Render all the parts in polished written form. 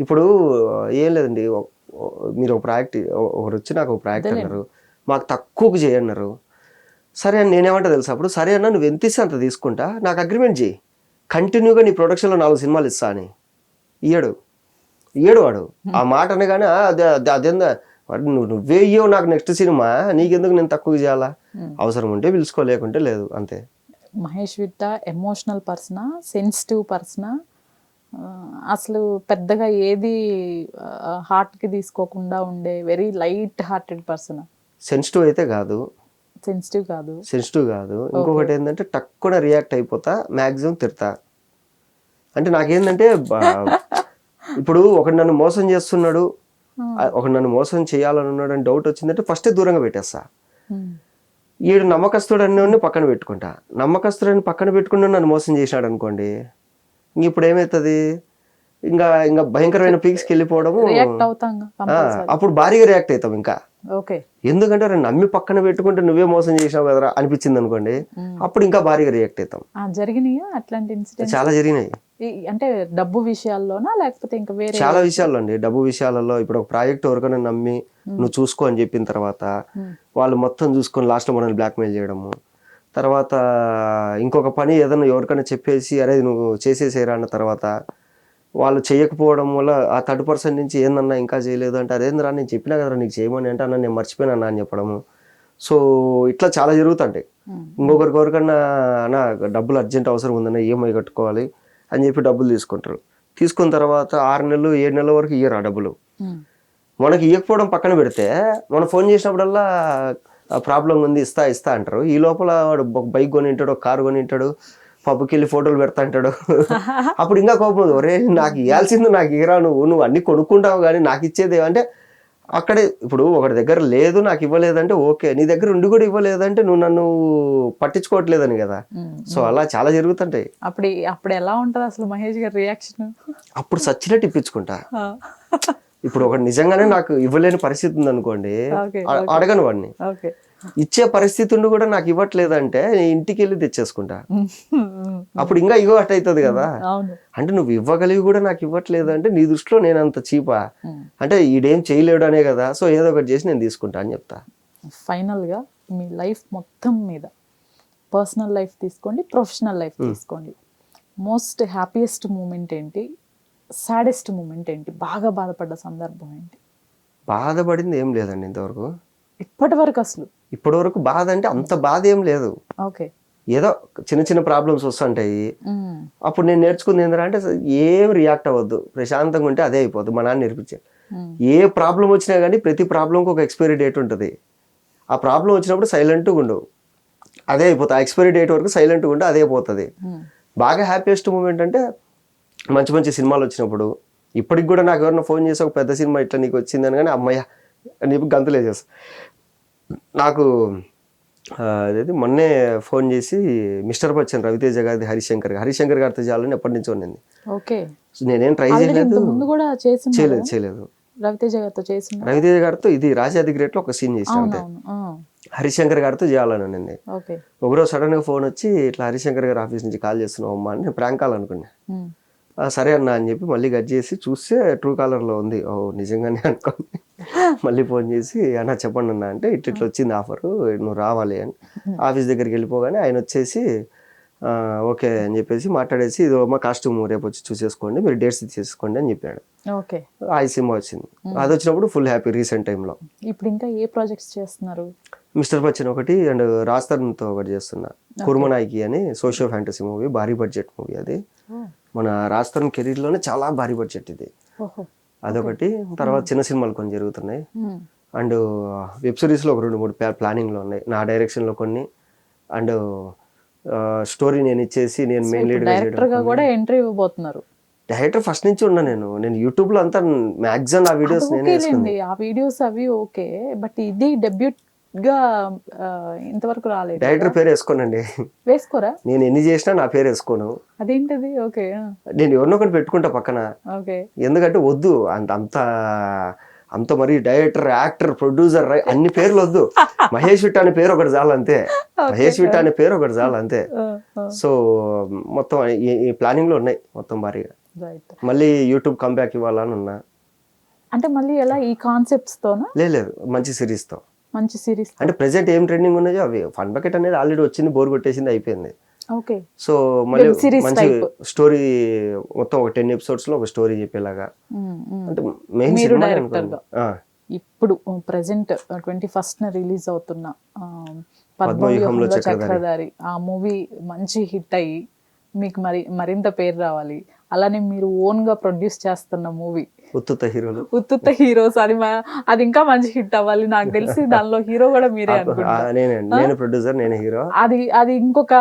ఇప్పుడు ఏం లేదండి, మీరు ఒక ప్రాజెక్ట్ ఒకరు వచ్చి నాకు ఒక ప్రాజెక్ట్ అన్నారు, మాకు తక్కువకు చేయన్నారు. సరే అని నేనేమంటా తెలుసా అప్పుడు, సరే అన్న నువ్వు ఎంత ఇస్తే అంత తీసుకుంటా, నాకు అగ్రిమెంట్ చేయి, కంటిన్యూగా నీ ప్రొడక్షన్లో 4 సినిమాలు ఇస్తా అని. ఇయ్యడు వాడు. ఆ మాట అనగానే అదేందా నువ్వే ఇయ్యవు నాకు నెక్స్ట్ సినిమా, నీకెందుకు నేను తక్కువ చేయాలా, అవసరం ఉంటే పిలుచుకో లేకుంటే లేదు, అంతే. మహేష్ విట్ట ఎమోషనల్ పర్సనా, సెన్సిటివ్ పర్సనా, అసలు పెద్దగా ఏది హార్ట్కి తీసుకోకుండా ఉండే వెరీ లైట్ హార్టెడ్ పర్సనా? సెన్సిటివ్ అయితే కాదు, సెన్సిటివ్ కాదు. ఇంకొకటి ఏంటంటే టక్కున రియాక్ట్ అయిపోతా, మ్యాక్సిమం తిడతా. అంటే నాకేంటంటే ఇప్పుడు ఒకడు నన్ను మోసం చేస్తున్నాడు, ఒకడు నన్ను మోసం చేయాలని ఉన్నాడు అని డౌట్ వచ్చిందంటే ఫస్టే దూరంగా పెట్టేస్తా. ఈడు నమ్మకస్తుడు అన్నీ పక్కన పెట్టుకుంటా. నమ్మకస్తుడని పక్కన పెట్టుకుంటూ నన్ను మోసం చేసినాడు అనుకోండి, ఇప్పుడు ఏమవుతుంది, ఇంకా భయంకరమైన పీక్స్కి వెళ్ళిపోవడము. అప్పుడు భారీగా రియాక్ట్ అవుతాం ఇంకా. ఎందుకంటే నమ్మి పక్కన పెట్టుకుంటే నువ్వే మోసం చేసావు కదరా అనిపించింది అనుకోండి, అప్పుడు ఇంకా భారీగా రియాక్ట్ అవుతాం. జరిగినాయా అట్లాంటి ఇన్సిడెంట్స్? చాలా జరిగినాయి. అంటే డబ్బు విషయాల్లోనా లేకపోతే ఇంకా వేరే? చాలా విషయాల్లో అండి. డబ్బు విషయాలలో ఇప్పుడు ఒక ప్రాజెక్ట్ ఎవరికైనా నమ్మి నువ్వు చూసుకో అని చెప్పిన తర్వాత వాళ్ళు మొత్తం చూసుకొని లాస్ట్లో మనల్ని బ్లాక్మెయిల్ చేయడము. తర్వాత ఇంకొక పని ఏదైనా ఎవరికైనా చెప్పేసి అరే నువ్వు చేసేసేరా అన్న తర్వాత వాళ్ళు చేయకపోవడం వల్ల ఆ థర్డ్ పర్సన్ నుంచి ఏందన్నా ఇంకా చేయలేదు అంటే, అదేంద్రా నేను చెప్పినా కదరా నీకు చేయమని, అంటే అన్న నేను మర్చిపోయినా అన్న అని చెప్పడము. సో ఇట్లా చాలా జరుగుతుంటాయి. ఎవరికన్నా అన్న డబ్బులు అర్జెంట్ అవసరం ఉందన్న, ఈఎంఐ కట్టుకోవాలి అని చెప్పి డబ్బులు తీసుకుంటారు. తీసుకున్న తర్వాత 6 నెలలు 7 నెలల వరకు ఇయ్యరు ఆ డబ్బులు. మనకి ఇవ్వకపోవడం పక్కన పెడితే, మనం ఫోన్ చేసినప్పుడల్లా ప్రాబ్లం ఉంది ఇస్తా అంటారు. ఈ లోపల వాడు బైక్ కొని ఉంటాడు, ఒక కారు కొని ఉంటాడు, పబ్కి వెళ్ళి ఫోటోలు పెడతా అంటాడు. అప్పుడు ఇంకా కోపం, ఒరే నాకు ఇవ్వాల్సింది నాకు ఇరా, నువ్వు అన్ని కొనుక్కుంటావు కానీ నాకు ఇచ్చేది అంటే. అక్కడే ఇప్పుడు ఒకటి దగ్గర లేదు నాకు ఇవ్వలేదంటే ఓకే, నీ దగ్గర ఉండి కూడా ఇవ్వలేదంటే నువ్వు నన్ను పట్టించుకోవట్లేదని కదా. సో అలా చాలా జరుగుతుంటాయి. అప్పుడు ఎలా ఉంటది అసలు మహేష్ గారి రియాక్షన్? అప్పుడు సచ్చినట్టు ఇప్పించుకుంటా. ఇప్పుడు ఒకటి నిజంగానే నాకు ఇవ్వలేని పరిస్థితి ఉంది అనుకోండి, అడగను వాడిని. ఇచ్చే పరిస్థితి ఉండి కూడా నాకు ఇవ్వట్లేదంటే ఇంటికి వెళ్ళి తెచ్చేసుకుంటా. అప్పుడు ఇంకా ఇగో అట్ అవుతుంది కదా. అంటే నువ్వు ఇవ్వగలిగి కూడా నాకు ఇవ్వట్లేదు అంటే నీ దృష్టిలో నేను అంత చీపా, అంటే ఈడేం చేయలేడు అనే కదా. సో ఏదో ఒకటి చేసి నేను తీసుకుంటా అని చెప్తా. ఫైనల్ గా మీ లైఫ్ మొత్తం మీద, పర్సనల్ లైఫ్ తీసుకోండి, ప్రొఫెషనల్ లైఫ్ తీసుకోండి, మోస్ట్ హ్యాపీయెస్ట్ మూమెంట్ ఏంటి, సాడెస్ట్ మూమెంట్ ఏంటి, బాగా బాధపడ్డ సందర్భం ఏంటి? బాధపడింది ఏం లేదండి ఇంతవరకు. ఇప్పటి వరకు బాధ అంటే అంత బాధ ఏం లేదు. ఏదో చిన్న చిన్న ప్రాబ్లమ్స్ వస్తుంటాయి. అప్పుడు నేను నేర్చుకుంది ఏంటంటే ఏం రియాక్ట్ అవ్వద్దు, ప్రశాంతంగా ఉంటే అదే అయిపోద్ది. మా నాన్న నేర్పించాను. ఏ ప్రాబ్లం వచ్చినా కానీ ప్రతి ప్రాబ్లంకి ఒక ఎక్స్పైరీ డేట్ ఉంటుంది. ఆ ప్రాబ్లం వచ్చినప్పుడు సైలెంట్గా ఉండవు, అదే అయిపోతుంది. ఆ ఎక్స్పైరీ డేట్ వరకు సైలెంట్గా ఉంటే అదే పోతుంది. బాగా హ్యాపీయెస్ట్ మూమెంట్ అంటే మంచి మంచి సినిమాలు వచ్చినప్పుడు. ఇప్పటికి కూడా నాకు ఎవరైనా ఫోన్ చేసి ఒక పెద్ద సినిమా ఇట్లా నీకు వచ్చిందని కానీ అమ్మయ్య అని చెప్పి గంతులేసేస్తా. నాకు అదేది మొన్నే ఫోన్ చేసి మిస్టర్ బచ్చన్ రవితేజ గారి హరిశంకర్ గారితో చేయాలని ఎప్పటి నుంచో ఉండింది. నేనేం ట్రై చేయలేదు. రవితేజ గారితో ఇది రాజాది గ్రేట్ లో ఒక సీన్ చేసిన అంతే. హరిశంకర్ గారితో చేయాలని ఉండింది. ఒకరోజు సడన్ గా ఫోన్ వచ్చి ఇట్లా హరిశంకర్ గారి ఆఫీస్ నుంచి కాల్ చేస్తున్నావు అమ్మా అని, నేను ప్రాంక్ కాల్ అనుకున్నా. సరే అన్న అని చెప్పి మళ్ళీ కట్ చేసి చూస్తే ట్రూ కాలర్లో ఉంది. ఓ నిజంగానే అనుకోండి. మళ్ళీ ఫోన్ చేసి అన్న చెప్పండి అన్న అంటే ఇట్లా వచ్చింది ఆఫరు, నువ్వు రావాలి అని. ఆఫీస్ దగ్గరికి వెళ్ళిపోగానే ఆయన వచ్చేసి ఓకే అని చెప్పేసి మాట్లాడేసి, ఇది మా కాస్ట్యూమ్ రేపు వచ్చి చూసేసుకోండి, మీరు డేట్స్ ఇచ్చేసుకోండి అని చెప్పాడు. ఆ సినిమా వచ్చింది. అది వచ్చినప్పుడు ఫుల్ హ్యాపీ. రీసెంట్ టైంలో ఇప్పుడు ఇంకా ఏ ప్రాజెక్ట్స్ చేస్తున్నారు? మిస్టర్ బచ్చన్ ఒకటి అండ్ రాజ్తరుణ్తో ఒకటి చేస్తున్నా, కుర్మనాయికి అని సోషియో ఫ్యాంటసీ మూవీ, భారీ బడ్జెట్ మూవీ. అది మన రాజ్తరుణ్ కెరీర్ లోనే చాలా భారీ బడ్జెట్ ఇది. అదొకటి. తర్వాత చిన్న సినిమాలు కొన్ని జరుగుతున్నాయి. అండ్ వెబ్ సిరీస్ లో ఒక 2-3 ప్లానింగ్ లో ఉన్నాయి నా డైరెక్షన్ లో కొన్ని. అండ్ స్టోరీ నేను ఇచ్చేసి నేను మెయిన్ లీడ్ కూడా ఎంట్రీ ఇవ్వబోతున్నారు. డైరెక్టర్ ఫస్ట్ నుంచి ఉన్నా నేను యూట్యూబ్ లో అంతా మాక్సిమం ఆ వీడియోస్ నేనే చేసుకున్నాను. ఆ వీడియోస్ అవి ఓకే, బట్ ఇది డెబ్యూట్ గా ఇంతవరకు రాలేదు. డైరెక్టర్ పేరు వేసుకోనండి. వేసుకోరా? నేను ఎన్ని చేసినా నా పేరు వేసుకోను. అదేంటది? ఓకే, నేను ఎవరినో ఒకటి పెట్టుకుంటా పక్కన. ఎందుకంటే వద్దు అంత మరి డైరెక్టర్, యాక్టర్, ప్రొడ్యూసర్ అన్ని పేర్లు వద్దు. మహేష్ విట్ట అనే పేరు ఒకటి చాలు అంతే. మహేష్ విట్ట అనే పేరు ఒకటి చాలు అంతే. సో మొత్తం ఈ ప్లానింగ్ లో ఉన్నాయి మొత్తం భారీగా. రైట్. మళ్ళీ యూట్యూబ్ కంబ్యాక్ ఇవ్వాలని ఉన్నా. అంటే మళ్ళీ ఎలా ఈ కాన్సెప్ట్స్ తోనా? లేదు మంచి సిరీస్తో. మంచి సిరీస్. అంటే ప్రెసెంట్ ఏం ట్రెండింగ్ ఉన్నాయో అవి. ఫన్ బకెట్ అనేది ఆల్రెడీ వచ్చింది, బోర్ కొట్టేసింది, అయిపోయింది. ఓకే. సో మళ్ళీ Web series మంచి type. స్టోరీ మొత్తం ఒక 10 episodes లో ఒక స్టోరీ చెప్పేలాగా. అంటే మెయిన్ మీరు సినిమా డైరెక్టర్ గా ఇప్పుడు ప్రెసెంట్ 21st రిలీజ్ అవుతున్న పద్మవ్యూహంలో చక్రధారి ఆ మూవీ మంచి హిట్ అయ్యి మీకు మరింత పేరు రావాలి, అలానే మీరు ఓన్ గా ప్రొడ్యూస్ చేస్తున్న మూవీ ఉత్తుత హీరోలు. ఉత్తుత్త హీరోస్, అది ఇంకా మంచి హిట్ అవ్వాలి. నాకు తెలిసి దానిలో హీరో కూడా మీరే అనుకుంటా. నేను ప్రొడ్యూసర్, నేను హీరో. అది ఇంకొక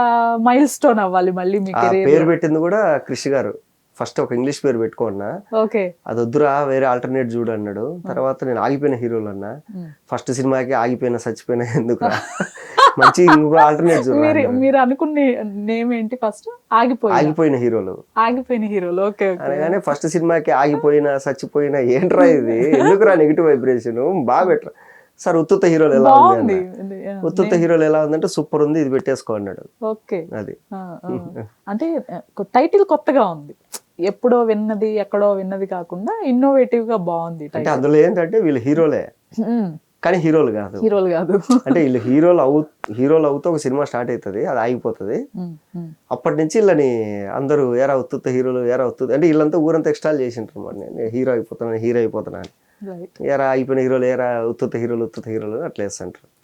మైల్ స్టోన్ అవ్వాలి మళ్ళీ మీ కెరీర్. పేరు పెట్టింది కూడా క్రిష్ గారు. ఫస్ట్ ఒక ఇంగ్లీష్ పేరు పెట్టుకున్నా, ఓకే అది వద్దురా వేరే ఆల్టర్నేట్ చూడు అన్నాడు. తర్వాత నేను ఆగిపోయిన హీరోలు అన్నా. ఫస్ట్ సినిమాకి ఆగిపోయిన చచ్చిపోయిన ఎందుకురా, మంచి ఇంకో ఆల్టర్నేట్ చూడు. మీరు అనుకున్న నేమ్ ఏంటి ఫస్ట్? ఆగిపోయిన హీరోలు. ఆగిపోయిన హీరోలు. ఓకే. అనగానే ఫస్ట్ సినిమాకి ఆగిపోయిన చచ్చిపోయిన ఏంట్రా ఇది, ఎందుకురా నెగిటివ్ వైబ్రేషన్, బాగా బెటర్ సార్. ఉత్తుత హీరోలు ఎలా ఉంది, ఉత్తుత హీరోలు ఎలా ఉందంటే సూపర్ ఉంది, ఇది పెట్టేసుకో అన్నాడు. ఓకే. అది అంటే టైటిల్ కొత్తగా ఉంది, ఎప్పుడో విన్నది ఎక్కడో విన్నది కాకుండా ఇన్నోవేటివ్ గా బాగుంది. అంటే అందులో ఏంటంటే వీళ్ళు హీరోలే కానీ హీరోలు కాదు. అంటే వీళ్ళు హీరోలు అవుతూ ఒక సినిమా స్టార్ట్ అవుతుంది, అది ఆగిపోతుంది. అప్పటి నుంచి వీళ్ళని అందరూ ఏరా ఉత్తుత హీరోలు, ఏరా ఉత్తుత అంటే వీళ్ళంతా ఊరంతా ఎక్స్ట్రాల్ చేసింటారు మరి. నేను హీరో అయిపోతున్నాను అని, ఏరా అయిపోయిన హీరోలు, ఏరా ఉత్తుత హీరోలు అట్లా వేస్తుంటారు.